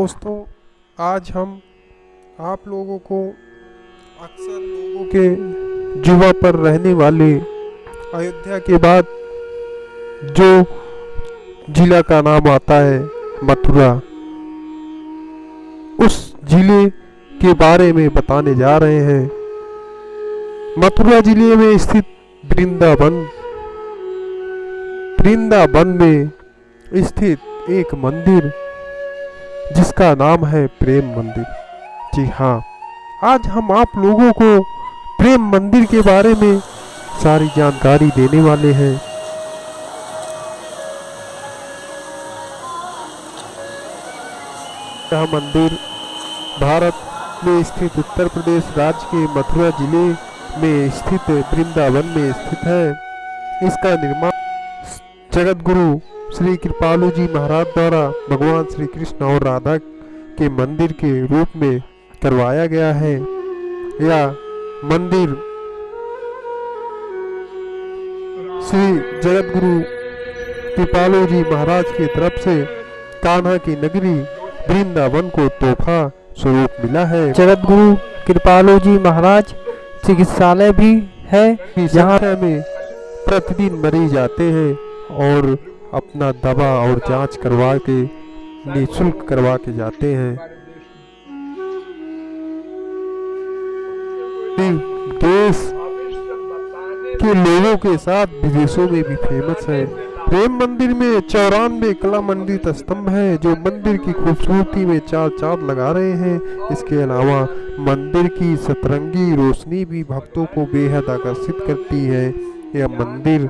दोस्तों, आज हम आप लोगों को अक्सर लोगों के जुबा पर रहने वाले अयोध्या के बाद जो जिला का नाम आता है मथुरा, उस जिले के बारे में बताने जा रहे हैं। मथुरा जिले में स्थित वृंदावन में स्थित एक मंदिर जिसका नाम है प्रेम मंदिर। जी हाँ, आज हम आप लोगों को प्रेम मंदिर के बारे में सारी जानकारी देने वाले हैं। यह मंदिर भारत में स्थित उत्तर प्रदेश राज्य के मथुरा जिले में स्थित वृंदावन में स्थित है। इसका निर्माण जगत गुरु श्री कृपालु जी महाराज द्वारा भगवान श्री कृष्ण और राधा के मंदिर के रूप में करवाया गया है। यह मंदिर श्री जगत गुरु कृपालु जी महाराज की तरफ से कान्हा की नगरी वृंदावन को तोहफा स्वरूप मिला है। जगत गुरु कृपालु जी महाराज चिकित्सालय भी है, जहाँ में प्रतिदिन मरीज आते हैं और अपना दवा और जांच करवा के निःशुल्क करवा के जाते हैं। देश के लोगों के साथ विदेशों में भी फेमस है। प्रेम मंदिर में 94 कला मंडित स्तंभ है जो मंदिर की खूबसूरती में चार चांद लगा रहे हैं। इसके अलावा मंदिर की सतरंगी रोशनी भी भक्तों को बेहद आकर्षित करती है। यह मंदिर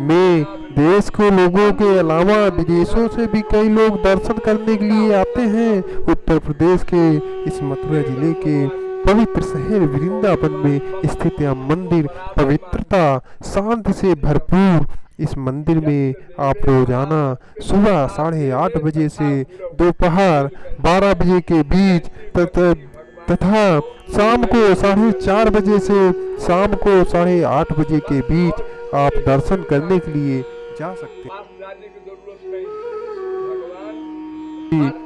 में देश के लोगों के अलावा विदेशों से भी कई लोग दर्शन करने के लिए आते हैं। उत्तर प्रदेश के इस मथुरा जिले के पवित्र शहर वृंदावन में स्थित यह मंदिर पवित्रता शांति से भरपूर। इस मंदिर में आप रोजाना सुबह 8:30 बजे से दोपहर 12 बजे के बीच तथा शाम को 4:30 बजे से शाम को 8:30 बजे के बीच आप दर्शन करने के लिए जा सकते हैं।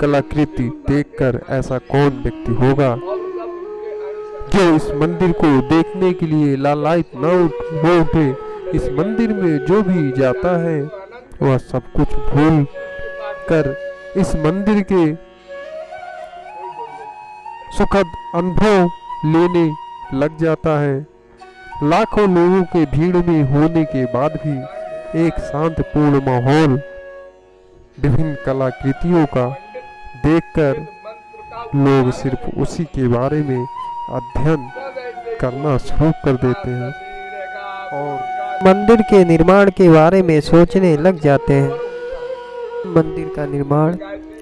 कलाकृति देखकर ऐसा कौन व्यक्ति होगा जो इस मंदिर को देखने के लिए लालायित न हो उठे। इस मंदिर में जो भी जाता है वह सब कुछ भूल कर इस मंदिर के सुखद अनुभव लेने लग जाता है। लाखों लोगों के भीड़ में होने के बाद भी एक शांतिपूर्ण माहौल विभिन्न कलाकृतियों का देखकर लोग सिर्फ उसी के बारे में अध्ययन करना शुरू कर देते हैं और मंदिर के निर्माण के बारे में सोचने लग जाते हैं। मंदिर का निर्माण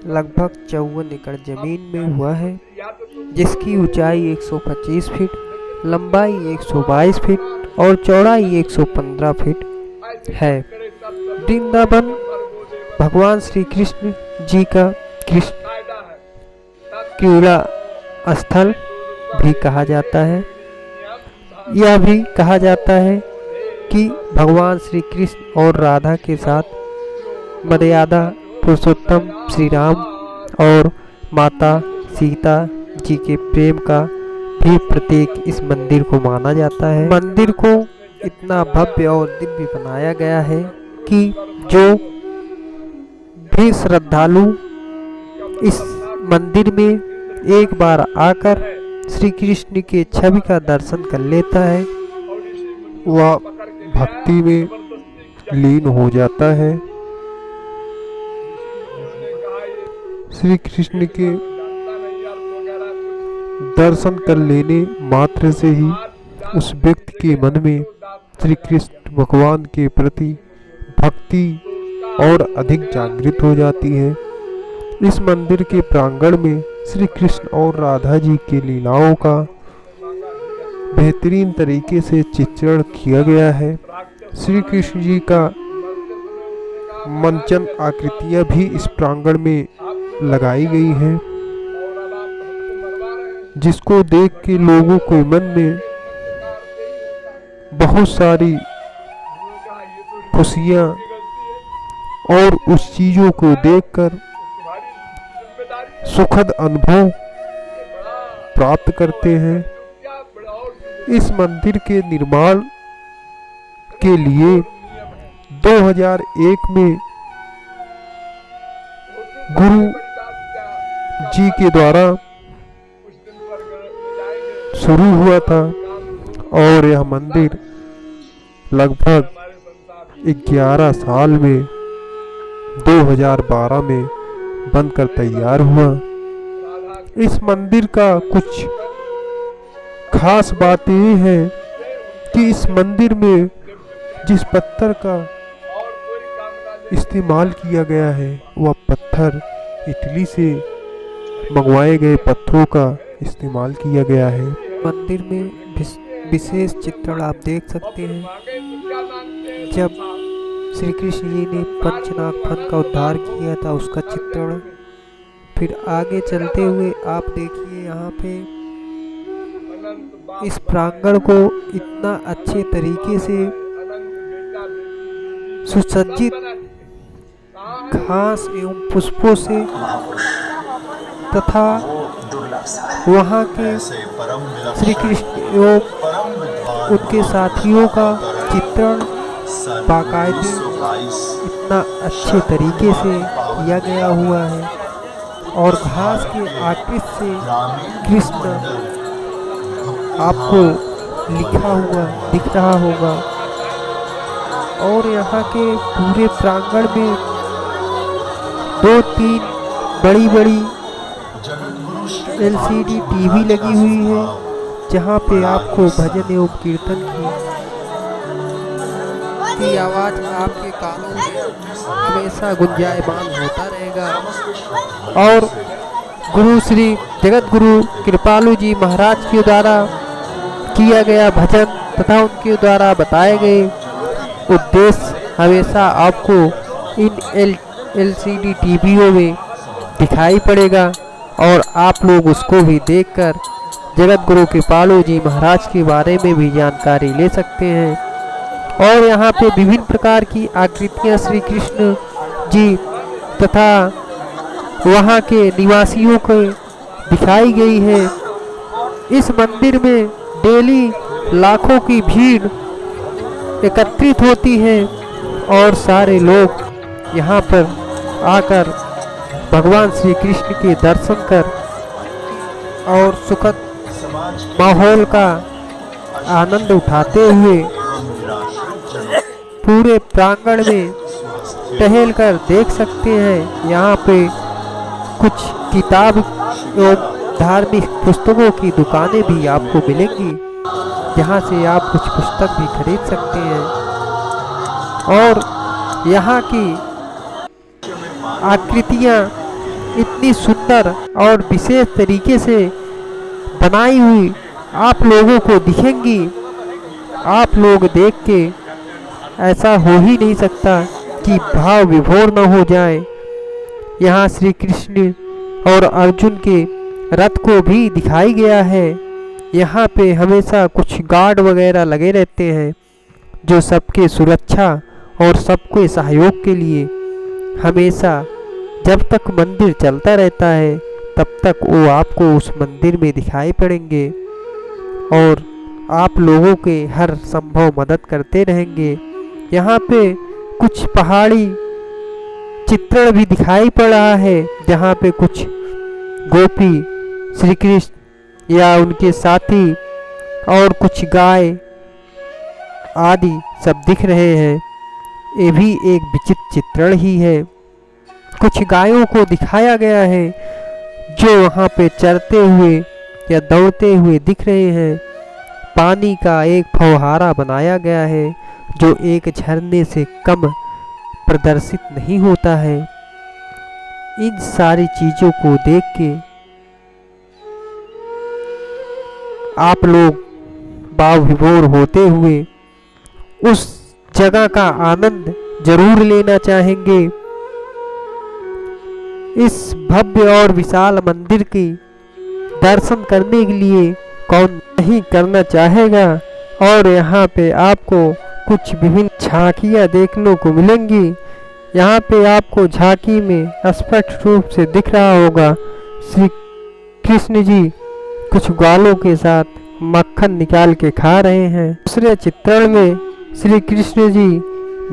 लगभग 54 एकड़ जमीन में हुआ है, जिसकी ऊंचाई 125 फीट, लंबाई 122 फीट और चौड़ाई 115 फीट है। वृंदावन भगवान श्री कृष्ण जी का क्रीड़ा स्थल भी कहा जाता है। यह भी कहा जाता है कि भगवान श्री कृष्ण और राधा के साथ मर्यादा पुरुषोत्तम श्री राम और माता सीता जी के प्रेम का भी प्रतीक इस मंदिर को माना जाता है। मंदिर को इतना भव्य और दिव्य बनाया गया है कि जो भी श्रद्धालु इस मंदिर में एक बार आकर श्री कृष्ण के छवि का दर्शन कर लेता है वह भक्ति में लीन हो जाता है। श्री कृष्ण के दर्शन कर लेने मात्र से ही उस व्यक्ति के मन में श्री कृष्ण भगवान के प्रति भक्ति और अधिक जागृत हो जाती है। इस मंदिर के प्रांगण में श्री कृष्ण और राधा जी की लीलाओं का बेहतरीन तरीके से चित्रण किया गया है। श्री कृष्ण जी का मंचन आकृतियां भी इस प्रांगण में लगाई गई हैं, जिसको देख के लोगों के मन में बहुत सारी खुशियां और उस चीजों को देखकर सुखद अनुभव प्राप्त करते हैं। इस मंदिर के निर्माण के लिए 2001 में गुरु जी के द्वारा शुरू हुआ था और यह मंदिर लगभग 11 साल में 2012 में बनकर तैयार हुआ। इस मंदिर का कुछ खास बात ये है कि इस मंदिर में जिस पत्थर का इस्तेमाल किया गया है वह पत्थर इटली से मंगवाए गए पत्थरों का इस्तेमाल किया गया है। मंदिर में विशेष चित्रण आप देख सकते हैं। जब श्री कृष्ण जी ने पंचनाग फन का उद्धार किया था उसका चित्रण। फिर आगे चलते हुए आप देखिए यहाँ पे इस प्रांगण को इतना अच्छे तरीके से सुसज्जित घास एवं पुष्पों से तथा वहाँ के श्री कृष्ण एवं उनके साथियों का चित्रण बाकायदे इतना अच्छे तरीके से किया गया हुआ है और घास के आकृति से कृष्ण आपको लिखा हुआ दिख रहा होगा। और यहाँ के पूरे प्रांगण में 2-3 बड़ी LCD टीवी लगी हुई है जहाँ पे आपको भजन एवं कीर्तन की आवाज़ आपके कानों में हमेशा गुंजायमान होता रहेगा। और गुरु श्री जगत गुरु कृपालु जी महाराज के द्वारा किया गया भजन तथा उनके द्वारा बताए गए उद्देश्य हमेशा आपको इन LCD टीवियों में दिखाई पड़ेगा और आप लोग उसको भी देखकर जगत गुरु कृपालु जी महाराज के बारे में भी जानकारी ले सकते हैं। और यहाँ पे विभिन्न प्रकार की आकृतियाँ श्री कृष्ण जी तथा वहाँ के निवासियों को दिखाई गई है। इस मंदिर में डेली लाखों की भीड़ एकत्रित होती है और सारे लोग यहाँ पर आकर भगवान श्री कृष्ण के दर्शन कर और सुखद माहौल का आनंद उठाते हुए पूरे प्रांगण में टहलकर देख सकते हैं। यहाँ पे कुछ किताब एवं धार्मिक पुस्तकों की दुकानें भी आपको मिलेंगी जहाँ से आप कुछ पुस्तक भी खरीद सकते हैं। और यहाँ की आकृतियाँ इतनी सुंदर और विशेष तरीके से बनाई हुई आप लोगों को दिखेंगी। आप लोग देख के ऐसा हो ही नहीं सकता कि भाव विभोर न हो जाए। यहाँ श्री कृष्ण और अर्जुन के रथ को भी दिखाई गया है। यहाँ पे हमेशा कुछ गार्ड वगैरह लगे रहते हैं जो सबके सुरक्षा और सबके सहयोग के लिए हमेशा जब तक मंदिर चलता रहता है तब तक वो आपको उस मंदिर में दिखाई पड़ेंगे और आप लोगों के हर संभव मदद करते रहेंगे। यहाँ पे कुछ पहाड़ी चित्रण भी दिखाई पड़ रहा है जहाँ पे कुछ गोपी श्री कृष्ण या उनके साथी और कुछ गाय आदि सब दिख रहे हैं। ये भी एक विचित्र चित्रण ही है। कुछ गायों को दिखाया गया है जो वहाँ पे चरते हुए या दौड़ते हुए दिख रहे हैं। पानी का एक फव्वारा बनाया गया है जो एक झरने से कम प्रदर्शित नहीं होता है। इन सारी चीज़ों को देख के आप लोग भाव विभोर होते हुए उस जगह का आनंद जरूर लेना चाहेंगे। इस भव्य और विशाल मंदिर की दर्शन करने के लिए कौन नहीं करना चाहेगा। और यहाँ पे आपको कुछ विभिन्न झांकियाँ देखने को मिलेंगी। यहाँ पे आपको झांकी में स्पष्ट रूप से दिख रहा होगा श्री कृष्ण जी कुछ ग्वालों के साथ मक्खन निकाल के खा रहे हैं। दूसरे चित्रण में श्री कृष्ण जी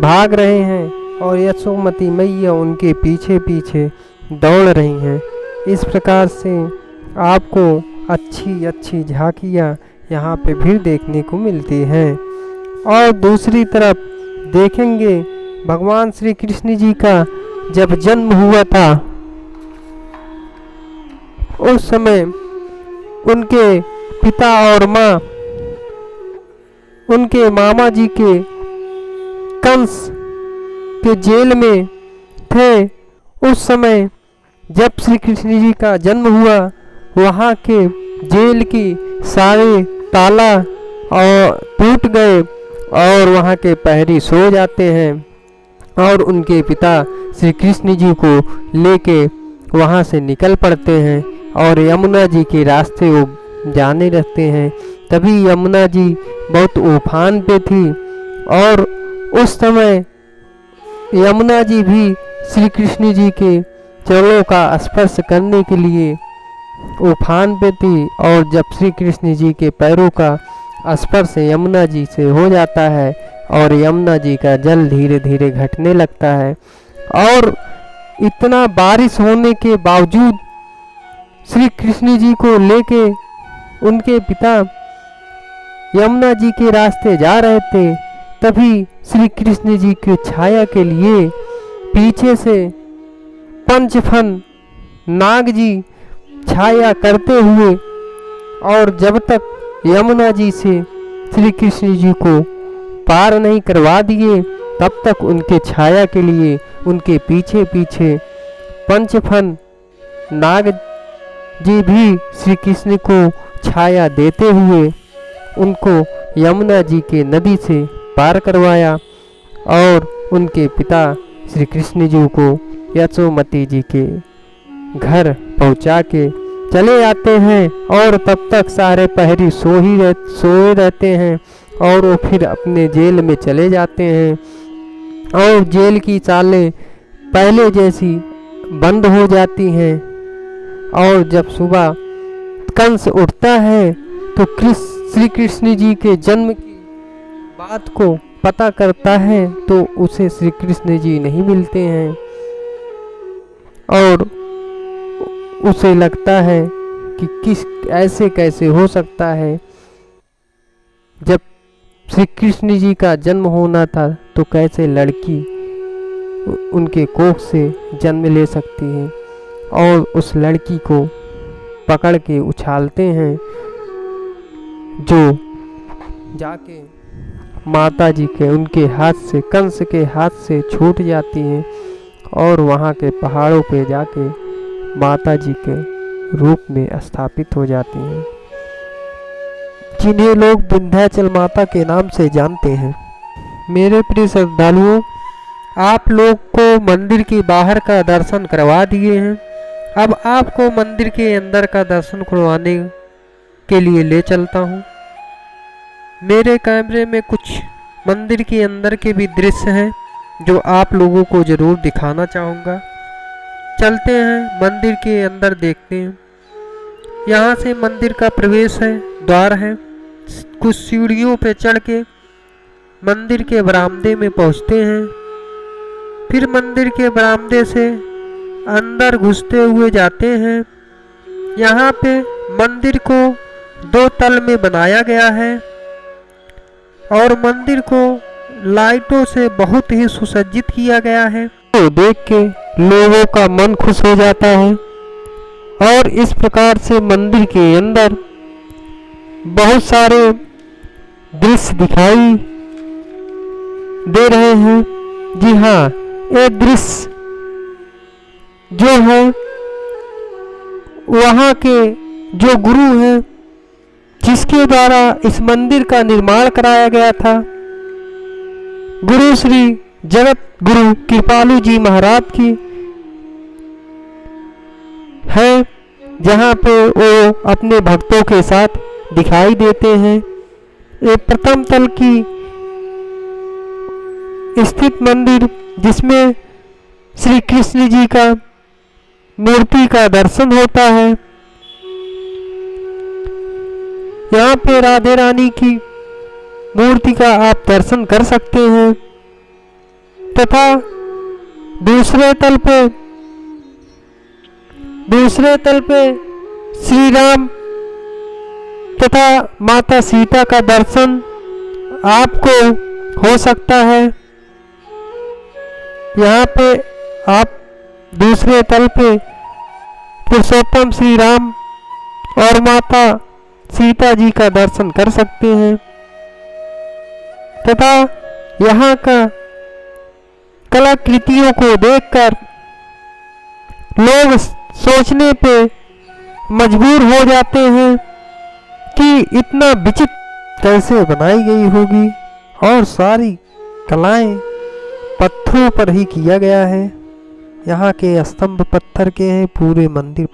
भाग रहे हैं और यशोमती मैया उनके पीछे पीछे दौड़ रही हैं। इस प्रकार से आपको अच्छी अच्छी झांकियाँ यहाँ पे भी देखने को मिलती हैं। और दूसरी तरफ देखेंगे भगवान श्री कृष्ण जी का जब जन्म हुआ था उस समय उनके पिता और माँ उनके मामा जी के कंस के जेल में थे। उस समय जब श्री कृष्ण जी का जन्म हुआ वहाँ के जेल की सारे ताला और टूट गए और वहाँ के प्रहरी सो जाते हैं और उनके पिता श्री कृष्ण जी को लेके वहाँ से निकल पड़ते हैं और यमुना जी के रास्ते वो जाने लगते हैं। तभी यमुना जी बहुत उफान पे थी और उस समय यमुना जी भी श्री कृष्ण जी के चरणों का स्पर्श करने के लिए उफान पे थी और जब श्री कृष्ण जी के पैरों का स्पर्श यमुना जी से हो जाता है और यमुना जी का जल धीरे धीरे घटने लगता है। और इतना बारिश होने के बावजूद श्री कृष्ण जी को लेके उनके पिता यमुना जी के रास्ते जा रहे थे। तभी श्री कृष्ण जी की छाया के लिए पीछे से पंचफन नाग जी छाया करते हुए और जब तक यमुना जी से श्री कृष्ण जी को पार नहीं करवा दिए तब तक उनके छाया के लिए उनके पीछे पीछे पंचफन नाग जी भी श्री कृष्ण को छाया देते हुए उनको यमुना जी के नदी से पार करवाया और उनके पिता श्री कृष्ण जी को यशोमती जी के घर पहुंचा के चले आते हैं। और तब तक सारे प्रहरी सोए रहते हैं और वो फिर अपने जेल में चले जाते हैं और जेल की चालें पहले जैसी बंद हो जाती हैं। और जब सुबह कंस उठता है तो श्री कृष्ण जी के जन्म की बात को पता करता है तो उसे श्री कृष्ण जी नहीं मिलते हैं और उसे लगता है कि किस ऐसे कैसे हो सकता है, जब श्री कृष्ण जी का जन्म होना था तो कैसे लड़की उनके कोख से जन्म ले सकती है। और उस लड़की को पकड़ के उछालते हैं जो जाके माता जी के उनके हाथ से कंस के हाथ से छूट जाती है और वहाँ के पहाड़ों पे जाके माता जी के रूप में स्थापित हो जाती हैं, जिन्हें लोग विंध्याचल माता के नाम से जानते हैं। मेरे प्रिय श्रद्धालुओं, आप लोग को मंदिर के बाहर का दर्शन करवा दिए हैं। अब आपको मंदिर के अंदर का दर्शन करवाने के लिए ले चलता हूँ। मेरे कैमरे में कुछ मंदिर के अंदर के भी दृश्य हैं जो आप लोगों को ज़रूर दिखाना चाहूँगा। चलते हैं मंदिर के अंदर, देखते हैं। यहाँ से मंदिर का प्रवेश है, द्वार है। कुछ सीढ़ियों पे चढ़ के मंदिर के बरामदे में पहुँचते हैं। फिर मंदिर के बरामदे से अंदर घुसते हुए जाते हैं। यहाँ पे मंदिर को 2 तल में बनाया गया है और मंदिर को लाइटों से बहुत ही सुसज्जित किया गया है। तो देख के लोगों का मन खुश हो जाता है। और इस प्रकार से मंदिर के अंदर बहुत सारे दृश्य दिखाई दे रहे हैं। जी हाँ, ये दृश्य जो है वहाँ के जो गुरु हैं जिसके द्वारा इस मंदिर का निर्माण कराया गया था, गुरु श्री जगत गुरु कृपालु जी महाराज की है, जहाँ पे वो अपने भक्तों के साथ दिखाई देते हैं। ये प्रथम तल की स्थित मंदिर जिसमें श्री कृष्ण जी का मूर्ति का दर्शन होता है। यहाँ पे राधे रानी की मूर्ति का आप दर्शन कर सकते हैं तथा दूसरे तल पे श्री राम तथा माता सीता का दर्शन आपको हो सकता है। यहाँ पे आप दूसरे तल पे पुरुषोत्तम श्री राम और माता सीता जी का दर्शन कर सकते हैं तथा यहाँ का कलाकृतियों को देखकर लोग सोचने पे मजबूर हो जाते हैं कि इतना विचित्र कैसे बनाई गई होगी, और सारी कलाएं पत्थरों पर ही किया गया है। यहाँ के स्तंभ पत्थर के हैं, पूरे मंदिर